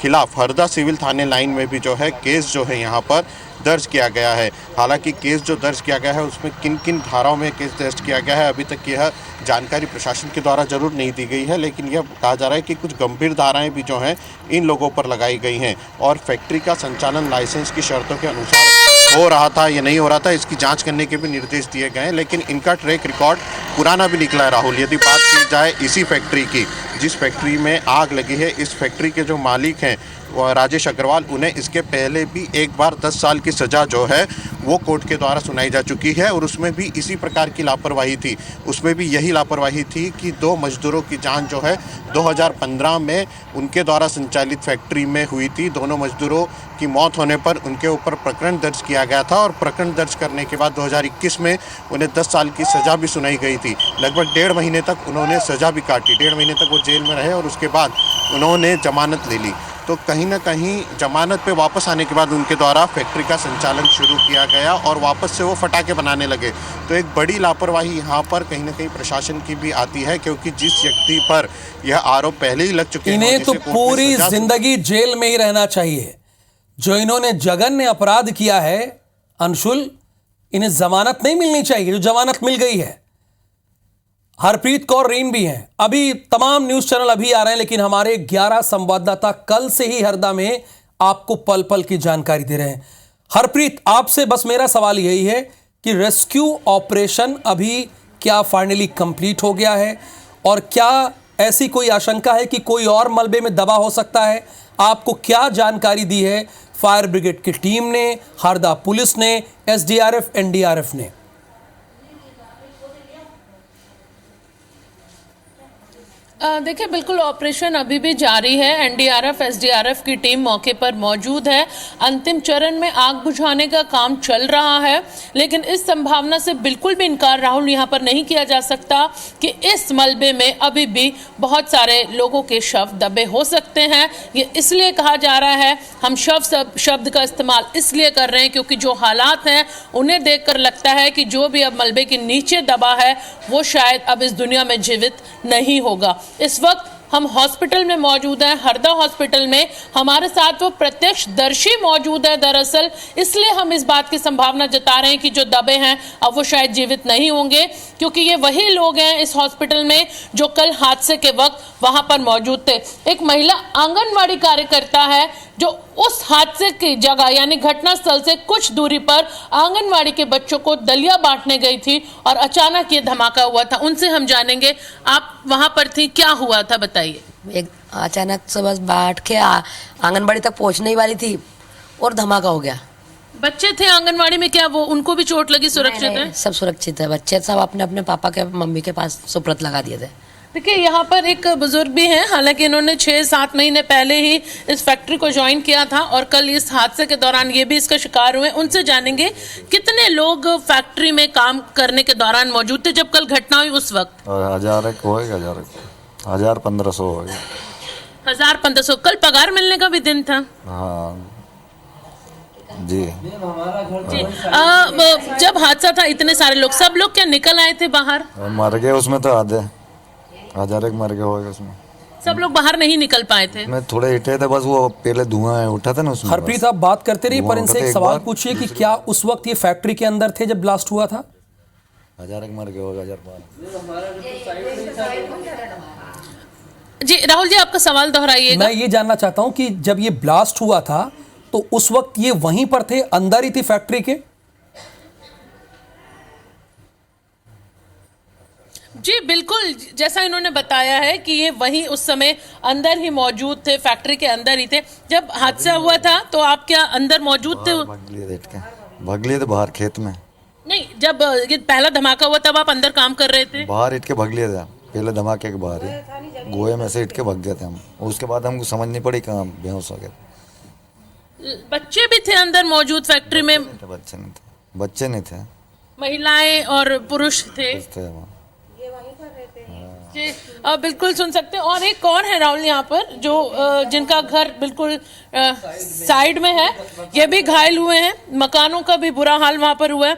खिलाफ हरदा सिविल थाने लाइन में भी जो है केस जो है यहाँ पर दर्ज किया गया है। हालांकि केस जो दर्ज किया गया है उसमें किन किन धाराओं में केस दर्ज किया गया है अभी तक यह जानकारी प्रशासन के द्वारा जरूर नहीं दी गई है, लेकिन यह कहा जा रहा है कि कुछ गंभीर धाराएं भी जो हैं इन लोगों पर लगाई गई हैं और फैक्ट्री का संचालन लाइसेंस की शर्तों के अनुसार हो रहा था या नहीं हो रहा था इसकी जांच करने के भी निर्देश दिए गए हैं, लेकिन इनका ट्रैक रिकॉर्ड पुराना भी निकला है। राहुल, यदि बात की जाए इसी फैक्ट्री की, जिस फैक्ट्री में आग लगी है, इस फैक्ट्री के जो मालिक हैं राजेश अग्रवाल, उन्हें इसके पहले भी एक बार 10 साल की सज़ा जो है वो कोर्ट के द्वारा सुनाई जा चुकी है और उसमें भी इसी प्रकार की लापरवाही थी। उसमें भी यही लापरवाही थी कि 2 मजदूरों की जान जो है 2015 में उनके द्वारा संचालित फैक्ट्री में हुई थी। दोनों मजदूरों की मौत होने पर उनके ऊपर प्रकरण दर्ज किया गया था और प्रकरण दर्ज करने के बाद 2021 में उन्हें 10 साल की सज़ा भी सुनाई गई थी। लगभग 1.5 महीने तक उन्होंने सज़ा भी काटी, 1.5 महीने तक वो जेल में रहे और उसके बाद उन्होंने जमानत ले ली। तो कहीं ना कहीं जमानत पे वापस आने के बाद उनके द्वारा फैक्ट्री का संचालन शुरू किया गया और वापस से वो फटाके बनाने लगे। तो एक बड़ी लापरवाही यहाँ पर कहीं ना कहीं प्रशासन की भी आती है, क्योंकि जिस व्यक्ति पर यह आरोप पहले ही लग चुके हैं इन्हें तो पूरी जिंदगी जेल में ही रहना चाहिए। जो इन्होंने जघन्य अपराध किया है अंशुल, इन्हें जमानत नहीं मिलनी चाहिए। जो जमानत मिल गई है, हरप्रीत कौर रीन भी हैं। अभी तमाम न्यूज चैनल अभी आ रहे हैं, लेकिन हमारे 11 संवाददाता कल से ही हरदा में आपको पल पल की जानकारी दे रहे हैं। हरप्रीत, आपसे बस मेरा सवाल यही है कि रेस्क्यू ऑपरेशन अभी क्या फाइनली कंप्लीट हो गया है और क्या ऐसी कोई आशंका है कि कोई और मलबे में दबा हो सकता है? आपको क्या जानकारी दी है फायर ब्रिगेड की टीम ने, हरदा पुलिस ने, एसडीआरएफ, एनडीआरएफ ने? देखिए, बिल्कुल ऑपरेशन अभी भी जारी है। एनडीआरएफ, एसडीआरएफ की टीम मौके पर मौजूद है। अंतिम चरण में आग बुझाने का काम चल रहा है, लेकिन इस संभावना से बिल्कुल भी इनकार राहुल यहाँ पर नहीं किया जा सकता कि इस मलबे में अभी भी बहुत सारे लोगों के शव दबे हो सकते हैं। ये इसलिए कहा जा रहा है, हम शब्द का इस्तेमाल इसलिए कर रहे हैं क्योंकि जो हालात हैं उन्हें देखकर लगता है कि जो भी अब मलबे के नीचे दबा है वो शायद अब इस दुनिया में जीवित नहीं होगा। इस वक्त हम हॉस्पिटल में मौजूद हैं, हरदा हॉस्पिटल में। हमारे साथ वो प्रत्यक्षदर्शी मौजूद है दरअसल, इसलिए हम इस बात की संभावना जता रहे हैं कि जो दबे हैं अब वो शायद जीवित नहीं होंगे, क्योंकि ये वही लोग हैं इस हॉस्पिटल में जो कल हादसे के वक्त वहां पर मौजूद थे। एक महिला आंगनवाड़ी कार्यकर्ता है जो उस हादसे की जगह यानी घटनास्थल से कुछ दूरी पर आंगनवाड़ी के बच्चों को दलिया बांटने गई थी और अचानक ये धमाका हुआ था। उनसे हम जानेंगे, आप वहां पर थी, क्या हुआ था, बताइए। एक अचानक से बस बांट के आंगनबाड़ी तक पहुंचने ही वाली थी और धमाका हो गया। बच्चे थे आंगनवाड़ी में, क्या वो उनको भी चोट लगी? सुरक्षित है? सब सुरक्षित है, बच्चे सब अपने अपने पापा के मम्मी के पास सुपुर्द लगा दिए थे। देखिए, यहाँ पर एक बुजुर्ग भी हैं, हालांकि इन्होंने 6-7 महीने पहले ही इस फैक्ट्री को ज्वाइन किया था और कल इस हादसे के दौरान ये भी इसका शिकार हुए। उनसे जानेंगे कितने लोग फैक्ट्री में काम करने के दौरान मौजूद थे जब कल घटना हुई उस वक्त? 1500 हो गए। 1500। कल पगार मिलने का भी दिन था। हाँ जी। जब हादसा था इतने सारे लोग, सब लोग क्या निकल आए थे बाहर? मर गए उसमें तो आधे, 1000 मर गए होंगे उसमें। सब लोग बाहर नहीं निकल पाए थे। मैं थोड़े हिटे थे बस, वो पहले धुआं उठा था ना उसमें। हरप्रीत, आप बात करते रहिए, पर इनसे एक सवाल पूछिए कि क्या उस वक्त ये फैक्ट्री के अंदर थे जब ब्लास्ट हुआ था? 1000 मर गए होगा, 1000। जी राहुल जी, आपका सवाल दोहराइएगा। मैं ये जानना चाहता हूं कि जब ये ब्लास्ट हुआ था तो उस वक्त ये वहीं पर थे, अंदर ही थी फैक्ट्री के? जी बिल्कुल, जैसा इन्होंने बताया है कि ये वहीं उस समय अंदर ही मौजूद थे, फैक्ट्री के अंदर ही थे। जब हादसा हुआ था तो आप क्या अंदर मौजूद थे? भाग लिए थे बाहर खेत में। नहीं, जब ये पहला धमाका हुआ तब आप अंदर काम कर रहे थे? बाहर इट के भाग लिए थे, पहले धमाके के बाहर ही गोए में से इट के भाग गए थे हम। उसके बाद हमको समझ नहीं पड़ी कहाँ बेहोश हो गए। बच्चे भी थे अंदर मौजूद फैक्ट्री में? बच्चे नहीं थे, महिलाएं और पुरुष थे। जी बिल्कुल सुन सकते हैं। और एक और है राहुल यहाँ पर जो जिनका घर बिल्कुल साइड में है, ये भी घायल हुए हैं। मकानों का भी बुरा हाल वहाँ पर हुआ है।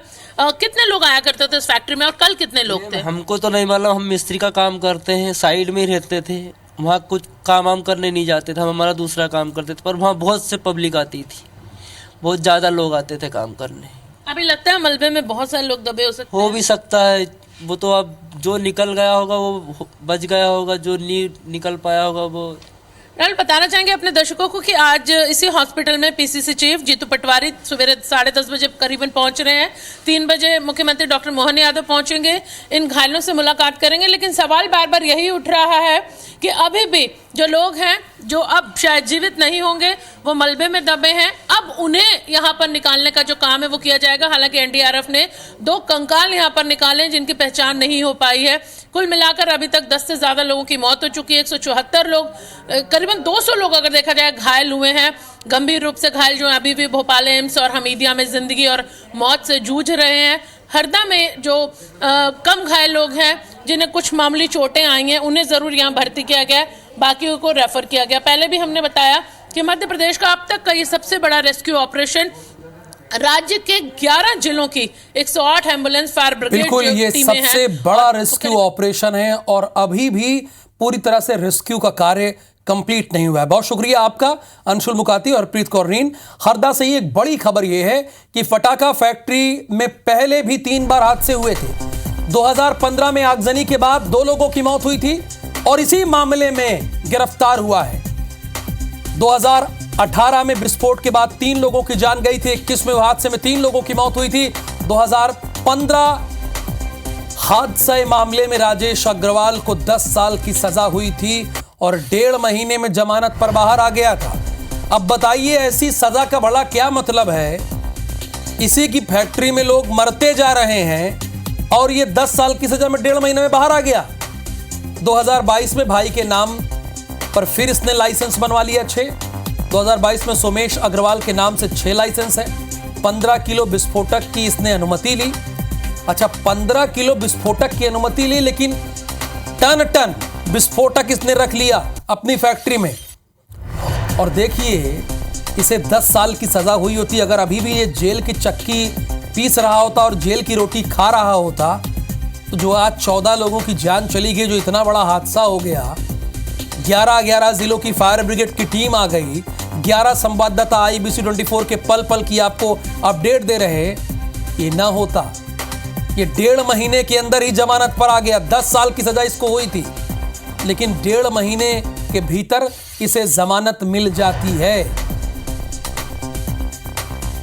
कितने लोग आया करते थे इस फैक्ट्री में और कल कितने लोग थे? हमको तो नहीं मालूम, हम मिस्त्री का काम करते हैं, साइड में ही रहते थे, वहाँ कुछ काम वाम करने नहीं जाते थे, हम हमारा दूसरा काम करते थे। पर वहाँ बहुत से पब्लिक आती थी, बहुत ज़्यादा लोग आते थे काम करने। अभी लगता है मलबे में बहुत सारे लोग दबे हो सकते हैं। हो भी सकता है, वो तो अब जो निकल गया होगा वो बच गया होगा, जो नहीं निकल पाया होगा वो। राहुल, बताना चाहेंगे अपने दर्शकों को कि आज इसी हॉस्पिटल में पीसीसी चीफ जीतू पटवारी सवेरे 10:30 बजे करीबन पहुंच रहे हैं। 3 बजे मुख्यमंत्री डॉक्टर मोहन यादव पहुंचेंगे, इन घायलों से मुलाकात करेंगे। लेकिन सवाल बार बार यही उठ रहा है कि अभी भी जो लोग हैं जो अब शायद जीवित नहीं होंगे, वो मलबे में दबे हैं, अब उन्हें यहाँ पर निकालने का जो काम है वो किया जाएगा। हालांकि एनडीआरएफ ने 2 कंकाल यहाँ पर निकाले जिनकी पहचान नहीं हो पाई है। कुल मिलाकर अभी तक 10 से ज्यादा लोगों की मौत हो चुकी है। 174 लोग, करीबन 200 लोग अगर देखा जाए घायल हुए हैं, गंभीर रूप से घायल जो अभी भी भोपाल एम्स और हमीदिया में जिंदगी और मौत से जूझ रहे हैं। हरदा में जो कम घायल लोग हैं, जिन्हें कुछ मामूली चोटें आई हैं, उन्हें जरूर यहाँ भर्ती किया गया, बाकियों को रेफर किया गया। पहले भी हमने बताया कि मध्य प्रदेश का अब तक का ये सबसे बड़ा रेस्क्यू ऑपरेशन, राज्य के 11 जिलों की 108 एम्बुलेंस फायर ब्रिगेड बिल्कुल ये सबसे बड़ा रेस्क्यू ऑपरेशन है और अभी भी पूरी तरह से रेस्क्यू का कार्य कंप्लीट नहीं हुआ है। बहुत शुक्रिया आपका अंशुल मुकाती और प्रीत कौर रीन। हरदा से ही एक बड़ी खबर यह है कि फटाका फैक्ट्री में पहले भी 3 बार हादसे हुए थे। 2015 में आगजनी के बाद 2 लोगों की मौत हुई थी और इसी मामले में गिरफ्तार हुआ है। 2018 में विस्फोट के बाद 3 लोगों की जान गई थी। 21 में हादसे में 3 लोगों की मौत हुई थी। 2015 हादसे मामले में राजेश अग्रवाल को 10 साल की सजा हुई थी और 1.5 महीने में जमानत पर बाहर आ गया था। अब बताइए ऐसी सजा का बड़ा क्या मतलब है? इसी की फैक्ट्री में लोग मरते जा रहे हैं और ये 10 साल की सजा में 1.5 महीने में बाहर आ गया। 2022 में भाई के नाम पर फिर इसने लाइसेंस बनवा लिया 6। 2022 में सोमेश अग्रवाल के नाम से 6 लाइसेंस है। 15 किलो विस्फोटक की इसने अनुमति ली। अच्छा, 15 किलो विस्फोटक की अनुमति ली, लेकिन टन विस्फोटक इसने रख लिया अपनी फैक्ट्री में। और देखिए, इसे 10 साल की सजा हुई होती अगर अभी भी ये जेल की चक्की पीस रहा होता और जेल की रोटी खा रहा होता, तो जो आज 14 लोगों की जान चली गई, जो इतना बड़ा हादसा हो गया, 11 जिलों की फायर ब्रिगेड की टीम आ गई, 11 संवाददाता IBC 24 के पल पल की आपको अपडेट दे रहे, ये ना होता। ये 1.5 महीने के अंदर ही जमानत पर आ गया। 10 साल की सजा इसको हुई थी, लेकिन 1.5 महीने के भीतर इसे जमानत मिल जाती है।